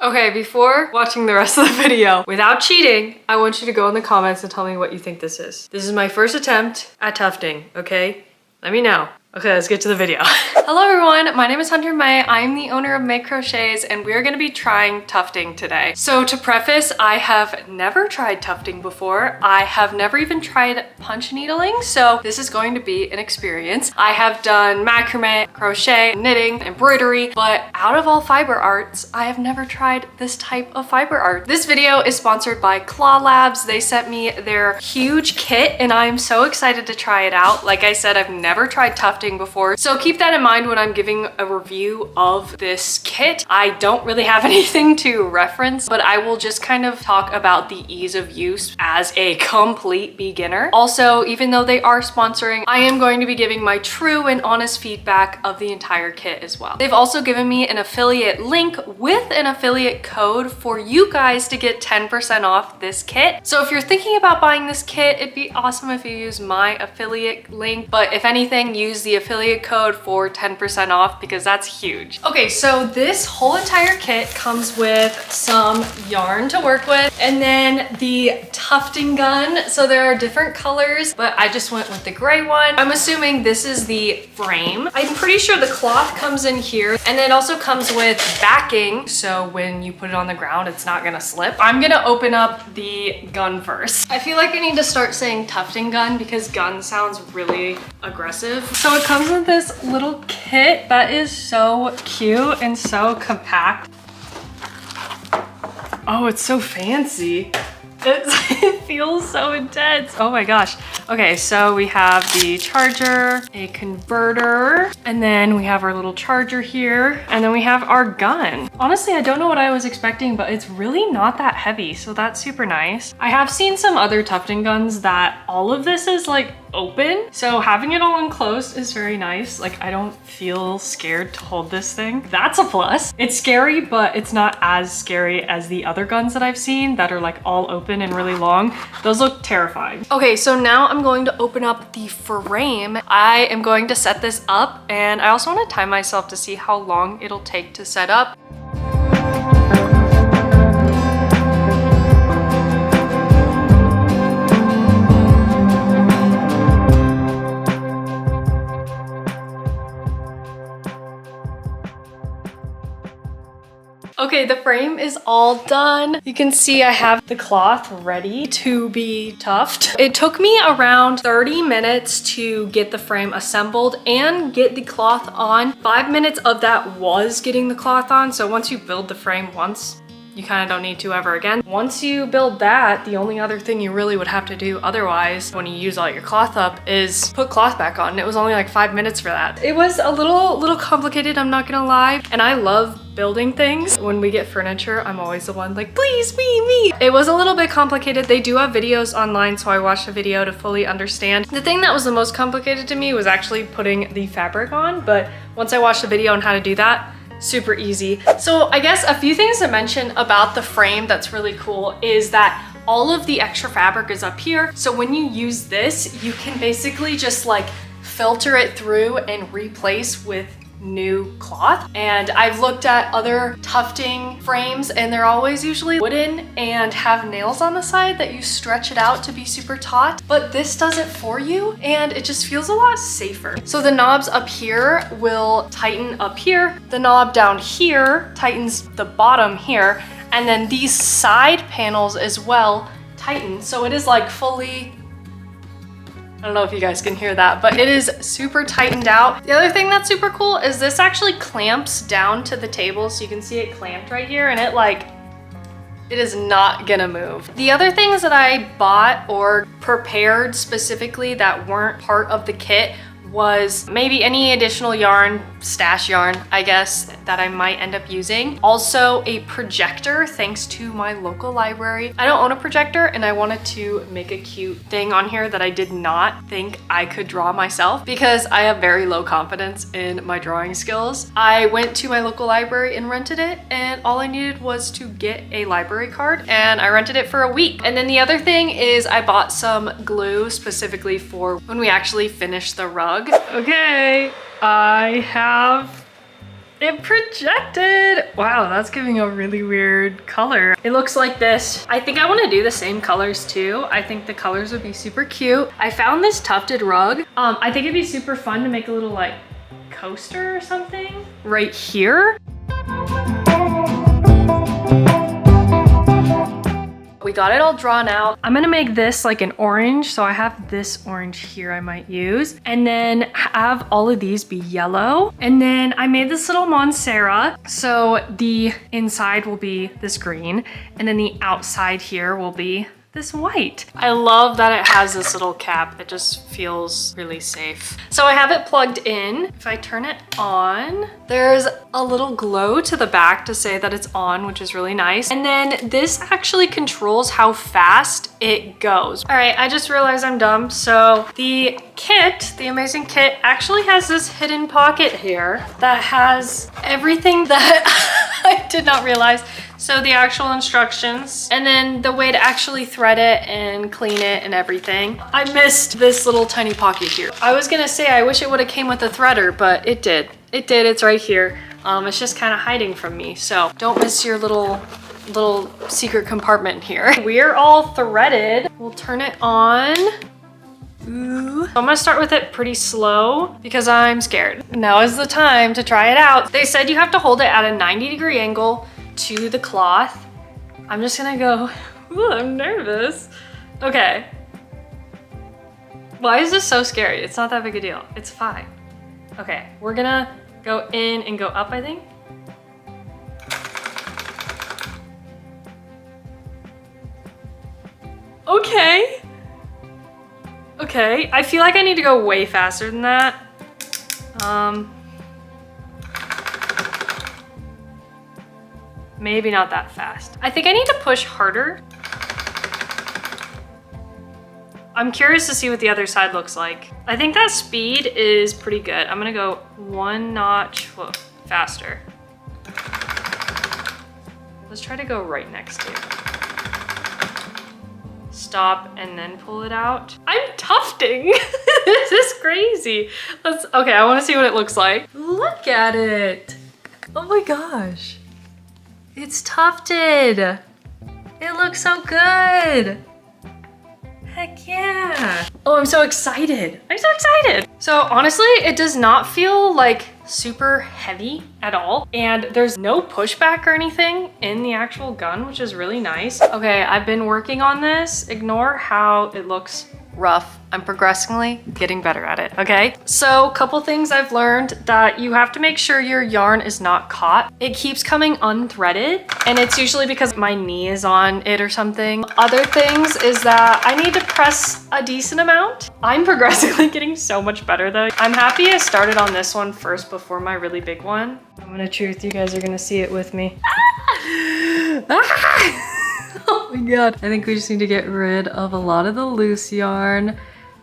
Okay, before watching the rest of the video, without cheating, I want you to go in the comments and tell me what you think this is. This is my first attempt at tufting, okay? Let me know. Okay, let's get to the video. Hello everyone, my name is Hunter May. I'm the owner of May Crochets and we're gonna be trying tufting today. So to preface, I have never tried tufting before. I have never even tried punch needling, so this is going to be an experience. I have done macrame, crochet, knitting, embroidery, but out of all fiber arts, I have never tried this type of fiber art. This video is sponsored by Clawlab. They sent me their huge kit and I'm so excited to try it out. Like I said, I've never tried tufting before, so keep that in mind when I'm giving a review of this kit. I don't really have anything to reference, but I will just kind of talk about the ease of use as a complete beginner. Also, even though they are sponsoring, I am going to be giving my true and honest feedback of the entire kit as well. They've also given me an affiliate link with an affiliate code for you guys to get 10% off this kit. So if you're thinking about buying this kit, it'd be awesome if you use my affiliate link, but if anything, use the affiliate code for 10% off because that's huge. Okay, so this whole entire kit comes with some yarn to work with and then the tufting gun. So there are different colors, but I just went with the gray one. I'm assuming this is the frame. I'm pretty sure the cloth comes in here and it also comes with backing. So when you put it on the ground, it's not gonna slip. I'm gonna open up the gun first. I feel like I need to start saying tufting gun because gun sounds really aggressive. So it comes with this little kit that is so cute and so compact. Oh, it's so fancy. It feels so intense. Oh my gosh. Okay, so we have the charger, a converter, and then we have our little charger here, and then we have our gun. Honestly, I don't know what I was expecting, but it's really not that heavy, so that's super nice. I have seen some other tufting guns that all of this is like open, so having it all enclosed is very nice. Like, I don't feel scared to hold this thing. That's a plus. It's scary, but it's not as scary as the other guns that I've seen that are like all open and really long. Those look terrifying. Okay, so now I'm going to open up the frame. I am going to set this up and I also want to time myself to see how long it'll take to set up. Okay, the frame is all done. You can see I have the cloth ready to be tuft. It took me around 30 minutes to get the frame assembled and get the cloth on. 5 minutes of that was getting the cloth on. So once you build the frame once, you kind of don't need to ever again. Once you build that, the only other thing you really would have to do otherwise when you use all your cloth up is put cloth back on. It was only like 5 minutes for that. It was a little complicated, I'm not gonna lie. And I love building things. When we get furniture, I'm always the one like, please, me. It was a little bit complicated. They do have videos online, so I watched a video to fully understand. The thing that was the most complicated to me was actually putting the fabric on, but once I watched the video on how to do that, super easy. So I guess a few things to mention about the frame that's really cool is that all of the extra fabric is up here. So when you use this, you can basically just like filter it through and replace with new cloth. And I've looked at other tufting frames and they're always usually wooden and have nails on the side that you stretch it out to be super taut, but this does it for you and it just feels a lot safer. So the knobs up here will tighten up here, the knob down here tightens the bottom here, and then these side panels as well tighten. So it is like fully, I don't know if you guys can hear that, but it is super tightened out. The other thing that's super cool is this actually clamps down to the table. So you can see it clamped right here and it is not gonna move. The other things that I bought or prepared specifically that weren't part of the kit was maybe any additional yarn, stash yarn, I guess, that I might end up using. Also a projector, thanks to my local library. I don't own a projector and I wanted to make a cute thing on here that I did not think I could draw myself because I have very low confidence in my drawing skills. I went to my local library and rented it and all I needed was to get a library card and I rented it for a week. And then the other thing is I bought some glue specifically for when we actually finish the rug. Okay, I have It projected. Wow, that's giving a really weird color. It looks like this. I think I want to do the same colors too. I think the colors would be super cute. I found this tufted rug. I think it'd be super fun to make a little like coaster or something right here. We got it all drawn out. I'm gonna make this like an orange. So I have this orange here I might use. And then have all of these be yellow. And then I made this little monstera. So the inside will be this green. And then the outside here will be this white. I love that it has this little cap. It just feels really safe. So I have it plugged in. If I turn it on, there's a little glow to the back to say that it's on, which is really nice. And then this actually controls how fast it goes. All right, I just realized I'm dumb. So the kit, the amazing kit, actually has this hidden pocket here that has everything that I did not realize. So the actual instructions, and then the way to actually thread it and clean it and everything. I missed this little tiny pocket here. I was gonna say I wish it would have came with a threader, but it did. It did, it's right here. It's just kind of hiding from me. So don't miss your little secret compartment here. We're all threaded. We'll turn it on. Ooh. I'm gonna start with it pretty slow because I'm scared. Now is the time to try it out. They said you have to hold it at a 90-degree angle to the cloth. I'm just gonna go, ooh, I'm nervous. Okay. Why is this so scary? It's not that big a deal. It's fine. Okay, we're gonna go in and go up, I think. Okay. Okay, I feel like I need to go way faster than that. Maybe not that fast. I think I need to push harder. I'm curious to see what the other side looks like. I think that speed is pretty good. I'm gonna go one notch faster. Let's try to go right next to it. Stop and then pull it out. I'm tufting. This is crazy. Okay, I wanna see what it looks like. Look at it. Oh my gosh. It's tufted. It looks so good. Heck yeah. Oh, I'm so excited. I'm so excited. So honestly, it does not feel like super heavy at all. And there's no pushback or anything in the actual gun, which is really nice. Okay, I've been working on this. Ignore how it looks rough. I'm progressively getting better at it, okay? So a couple things I've learned, that you have to make sure your yarn is not caught. It keeps coming unthreaded, and it's usually because my knee is on it or something. Other things is that I need to press a decent amount. I'm progressively getting so much better though. I'm happy I started on this one first before my really big one. I'm gonna truth, you guys are gonna see it with me. Oh my god. I think we just need to get rid of a lot of the loose yarn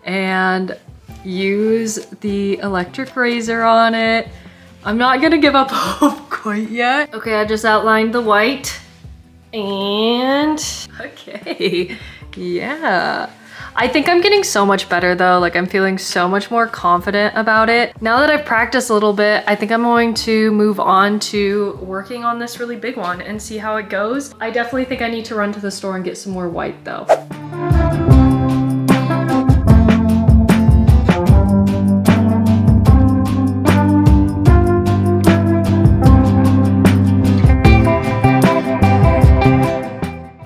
and use the electric razor on it. I'm not gonna give up hope quite yet. Okay, I just outlined the white and okay, yeah. I think I'm getting so much better though. Like I'm feeling so much more confident about it. Now that I've practiced a little bit, I think I'm going to move on to working on this really big one and see how it goes. I definitely think I need to run to the store and get some more white though.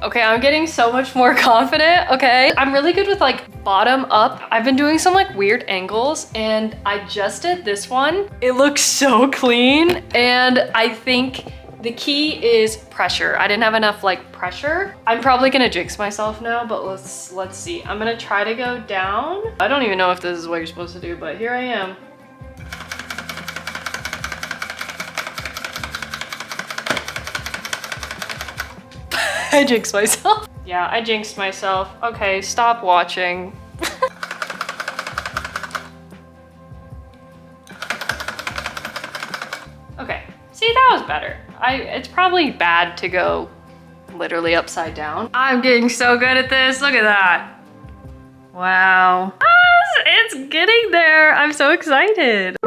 Okay, I'm getting so much more confident, okay? I'm really good with like bottom up. I've been doing some like weird angles and I just did this one. It looks so clean and I think the key is pressure. I didn't have enough like pressure. I'm probably gonna jinx myself now, but let's see. I'm gonna try to go down. I don't even know if this is what you're supposed to do, but here I am. I jinxed myself. Yeah, I jinxed myself. Okay, stop watching. Okay, see, that was better. It's probably bad to go literally upside down. I'm getting so good at this. Look at that. Wow. It's getting there. I'm so excited.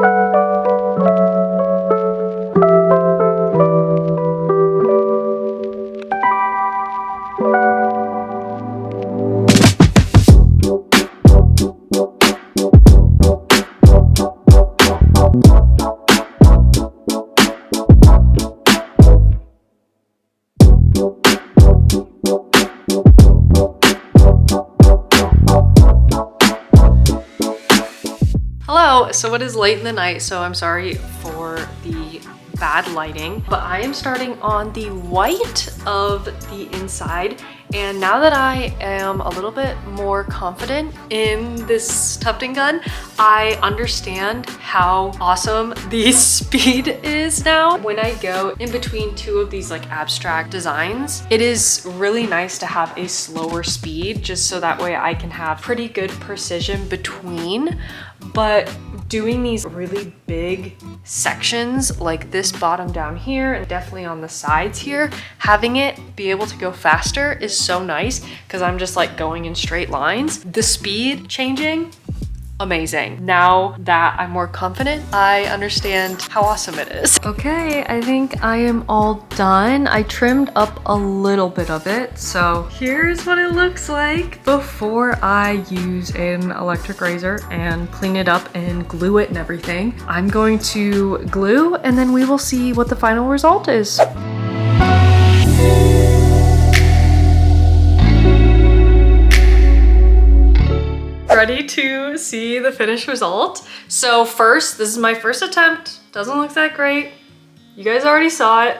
Hello, so it is late in the night, so I'm sorry for the bad lighting, but I am starting on the white of the inside. And now that I am a little bit more confident in this tufting gun, I understand how awesome the speed is now. When I go in between two of these like abstract designs, it is really nice to have a slower speed just so that way I can have pretty good precision between. But doing these really big sections like this bottom down here and definitely on the sides here, having it be able to go faster is so nice because I'm just like going in straight lines. The speed changing, amazing. Now that I'm more confident, I understand how awesome it is. Okay, I think I am all done. I trimmed up a little bit of it. So here's what it looks like before I use an electric razor and clean it up and glue it and everything. I'm going to glue and then we will see what the final result is. Ready to see the finished result. So first, this is my first attempt. Doesn't look that great. You guys already saw it.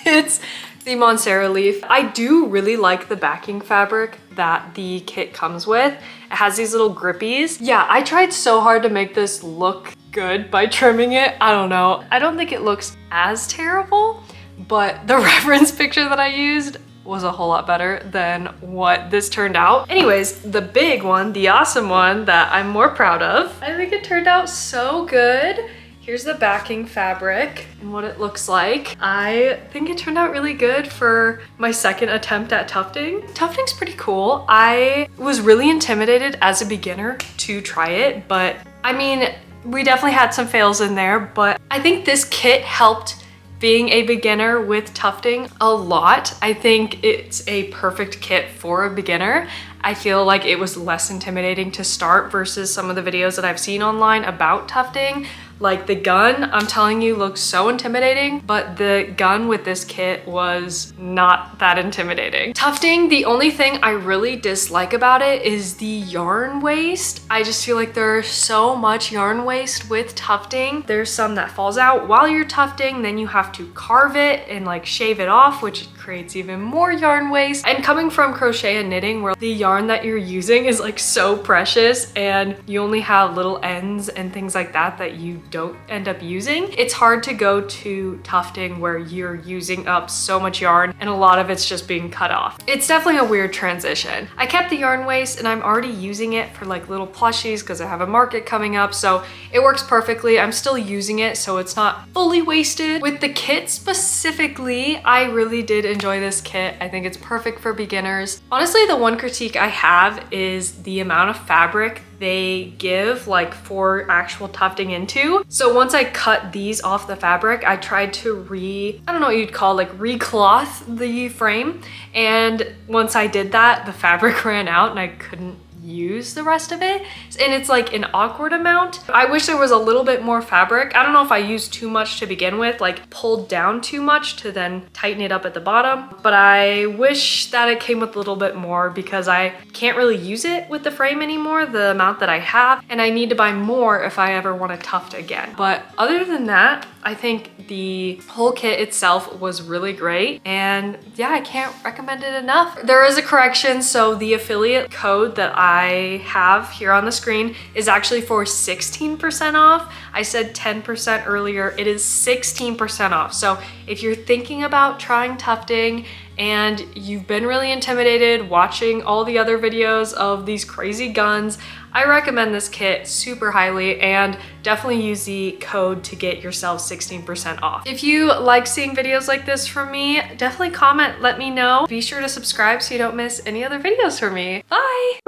It's the monstera leaf. I do really like the backing fabric that the kit comes with. It has these little grippies. Yeah, I tried so hard to make this look good by trimming it. I don't know. I don't think it looks as terrible, but the reference picture that I used was a whole lot better than what this turned out. Anyways, the big one, the awesome one that I'm more proud of, I think it turned out so good. Here's the backing fabric and what it looks like. I think it turned out really good for my second attempt at tufting. Tufting's pretty cool. I was really intimidated as a beginner to try it, but I mean, we definitely had some fails in there, but I think this kit helped being a beginner with tufting a lot. I think it's a perfect kit for a beginner. I feel like it was less intimidating to start versus some of the videos that I've seen online about tufting. Like the gun, I'm telling you, looks so intimidating, but the gun with this kit was not that intimidating. Tufting, the only thing I really dislike about it is the yarn waste. I just feel like there's so much yarn waste with tufting. There's some that falls out while you're tufting, then you have to carve it and like shave it off, which creates even more yarn waste. And coming from crochet and knitting where the yarn that you're using is like so precious and you only have little ends and things like that that you don't end up using, it's hard to go to tufting where you're using up so much yarn and a lot of it's just being cut off. It's definitely a weird transition. I kept the yarn waste and I'm already using it for like little plushies because I have a market coming up, so it works perfectly. I'm still using it so it's not fully wasted. With the kit specifically, I really did enjoy this kit. I think it's perfect for beginners. Honestly, the one critique I have is the amount of fabric they give like for actual tufting into. So once I cut these off the fabric, I tried to I don't know what you'd call, like recloth the frame. And once I did that, the fabric ran out and I couldn't use the rest of it, and it's like an awkward amount. I wish there was a little bit more fabric. I don't know if I used too much to begin with, like pulled down too much to then tighten it up at the bottom, but I wish that it came with a little bit more because I can't really use it with the frame anymore, the amount that I have, and I need to buy more if I ever want to tuft again. But other than that, I think the whole kit itself was really great, and yeah, I can't recommend it enough. There is a correction, so the affiliate code that I have here on the screen is actually for 16% off. I said 10% earlier, it is 16% off. So if you're thinking about trying tufting and you've been really intimidated watching all the other videos of these crazy guns, I recommend this kit super highly, and definitely use the code to get yourself 16% off. If you like seeing videos like this from me, definitely comment, let me know. Be sure to subscribe so you don't miss any other videos from me. Bye!